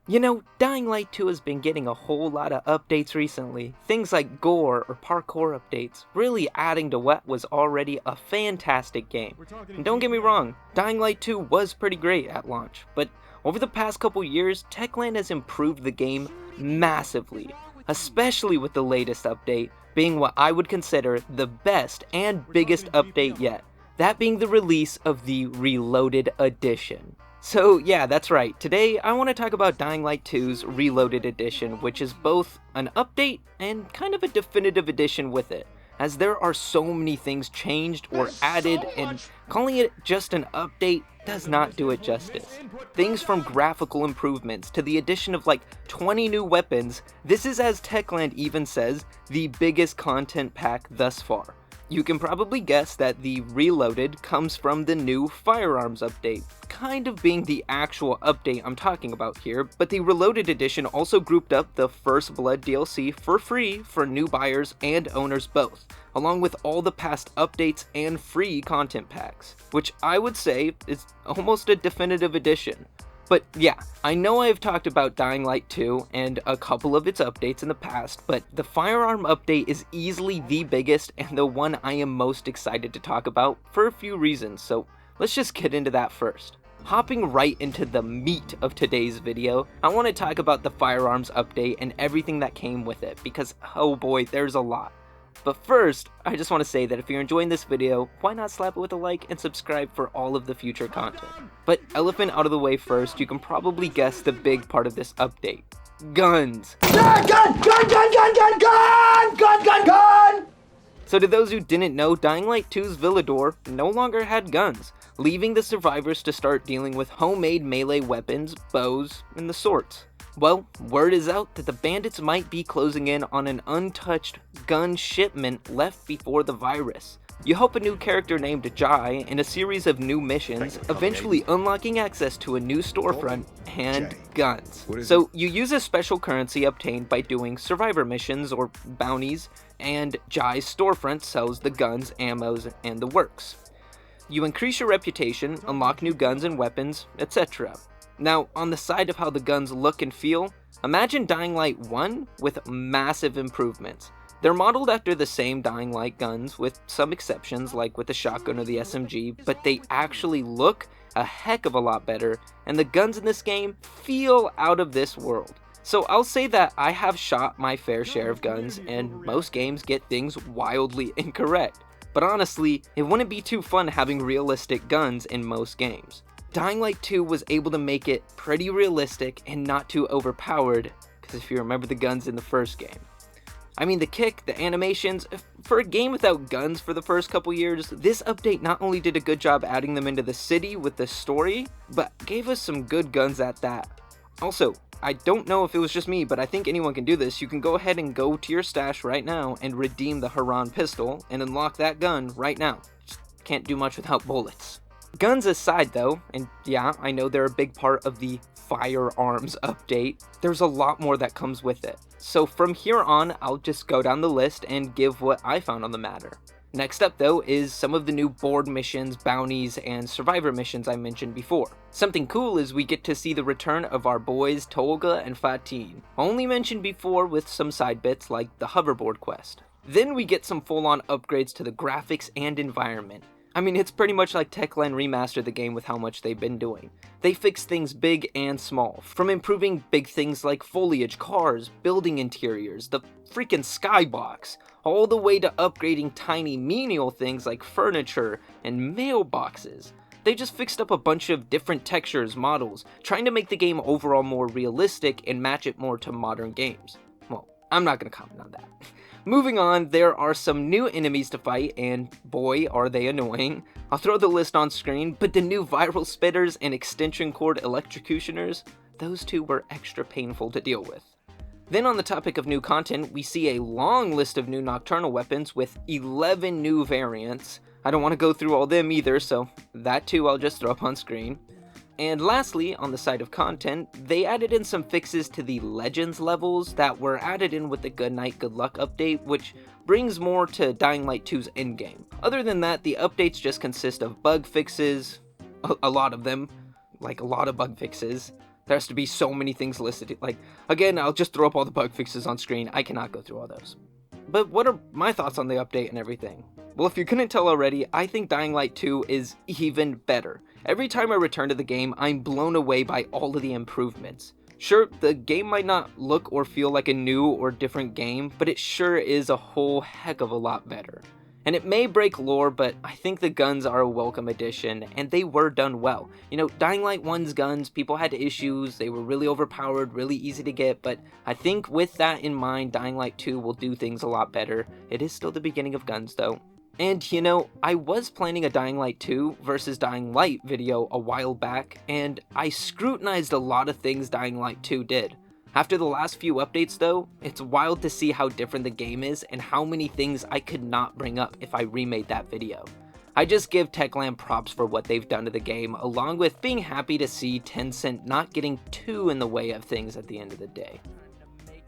You know, Dying Light 2 has been getting a whole lot of updates recently. Things like gore or parkour updates, really adding to what was already a fantastic game. And don't get me wrong, Dying Light 2 was pretty great at launch, but over the past couple years, Techland has improved the game massively, especially with the latest update being what I would consider the best and biggest update yet, that being the release of the Reloaded Edition. So yeah, that's right. Today I want to talk about Dying Light 2's Reloaded Edition, which is both an update and kind of a definitive edition with it, as there are so many things changed or added, and calling it just an update does not do it justice. Things from graphical improvements to the addition of like 20 new weapons, this is, as Techland even says, the biggest content pack thus far. You can probably guess that the Reloaded comes from the new Firearms update, kind of being the actual update I'm talking about here, but the Reloaded edition also grouped up the First Blood DLC for free for new buyers and owners both, along with all the past updates and free content packs, which I would say is almost a definitive edition. But yeah, I know I've talked about Dying Light 2 and a couple of its updates in the past, but the Firearm update is easily the biggest and the one I am most excited to talk about for a few reasons, so let's just get into that first. Hopping right into the meat of today's video, I want to talk about the Firearms update and everything that came with it, because oh boy, there's a lot. But first, I just want to say that if you're enjoying this video, why not slap it with a like and subscribe for all of the future content. But elephant out of the way first, you can probably guess the big part of this update. Guns! Gun! So to those who didn't know, Dying Light 2's Villador no longer had guns, leaving the survivors to start dealing with homemade melee weapons, bows, and the sorts. Well, word is out that the bandits might be closing in on an untouched gun shipment left before the virus. You help a new character named Jai in a series of new missions, eventually unlocking access to a new storefront and guns. So you use a special currency obtained by doing survivor missions or bounties, and Jai's storefront sells the guns, ammos, and the works. You increase your reputation, unlock new guns and weapons, etc. Now, on the side of how the guns look and feel, imagine Dying Light 1 with massive improvements. They're modeled after the same Dying Light guns, with some exceptions like with the shotgun or the SMG, but they actually look a heck of a lot better, and the guns in this game feel out of this world. So I'll say that I have shot my fair share of guns, and most games get things wildly incorrect. But honestly, it wouldn't be too fun having realistic guns in most games. Dying Light 2 was able to make it pretty realistic and not too overpowered, because if you remember the guns in the first game. I mean, the kick, the animations, for a game without guns for the first couple years, this update not only did a good job adding them into the city with the story, but gave us some good guns at that. Also, I don't know if it was just me, but I think anyone can do this. You can go ahead and go to your stash right now and redeem the Haran pistol and unlock that gun right now. Just can't do much without bullets. Guns aside though, and yeah, I know they're a big part of the Firearms update, there's a lot more that comes with it. So from here on, I'll just go down the list and give what I found on the matter. Next up though is some of the new board missions, bounties, and survivor missions I mentioned before. Something cool is we get to see the return of our boys Tolga and Fatin, only mentioned before with some side bits like the hoverboard quest. Then we get some full-on upgrades to the graphics and environment. I mean, it's pretty much like Techland remastered the game with how much they've been doing. They fix things big and small, from improving big things like foliage, cars, building interiors, the freaking skybox, all the way to upgrading tiny menial things like furniture and mailboxes. They just fixed up a bunch of different textures, models, trying to make the game overall more realistic and match it more to modern games. Well, I'm not gonna comment on that. Moving on, there are some new enemies to fight, and boy are they annoying. I'll throw the list on screen, but the new viral spitters and extension cord electrocutioners, those two were extra painful to deal with. Then on the topic of new content, we see a long list of new Nocturnal Weapons with 11 new variants. I don't want to go through all them either, so that too I'll just throw up on screen. And lastly, on the side of content, they added in some fixes to the Legends levels that were added in with the Good Night Good Luck update, which brings more to Dying Light 2's endgame. Other than that, the updates just consist of bug fixes, a lot of them, like a lot of bug fixes, There has to be so many things listed. Like, again, I'll just throw up all the bug fixes on screen. I cannot go through all those. But what are my thoughts on the update and everything? Well, if you couldn't tell already, I think Dying Light 2 is even better. Every time I return to the game, I'm blown away by all of the improvements. Sure, the game might not look or feel like a new or different game, but it sure is a whole heck of a lot better. And it may break lore, but I think the guns are a welcome addition, and they were done well. You know, Dying Light 1's guns, people had issues, they were really overpowered, really easy to get, but I think with that in mind, Dying Light 2 will do things a lot better. It is still the beginning of guns though. And you know, I was planning a Dying Light 2 versus Dying Light video a while back, and I scrutinized a lot of things Dying Light 2 did. After the last few updates though, it's wild to see how different the game is and how many things I could not bring up if I remade that video. I just give Techland props for what they've done to the game, along with being happy to see Tencent not getting too in the way of things at the end of the day.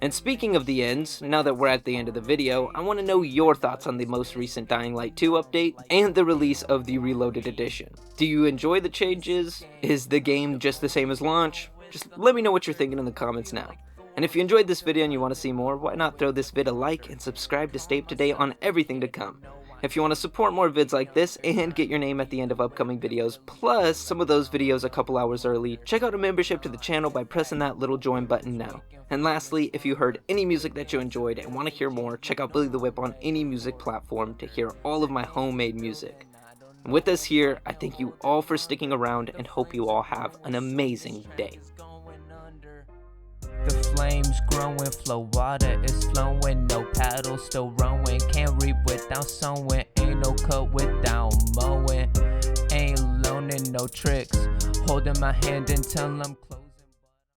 And speaking of the ends, now that we're at the end of the video, I want to know your thoughts on the most recent Dying Light 2 update and the release of the Reloaded Edition. Do you enjoy the changes? Is the game just the same as launch? Just let me know what you're thinking in the comments now. And if you enjoyed this video and you want to see more, why not throw this vid a like and subscribe to stay up to date on everything to come. If you want to support more vids like this and get your name at the end of upcoming videos, plus some of those videos a couple hours early, check out a membership to the channel by pressing that little join button now. And lastly, if you heard any music that you enjoyed and want to hear more, check out BillyTheWhip on any music platform to hear all of my homemade music. And with us here, I thank you all for sticking around and hope you all have an amazing day. The flames growing, flow water is flowing, no paddle still rowing, can't reap without sowing, ain't no cut without mowing, ain't learning no tricks, holding my hand until I'm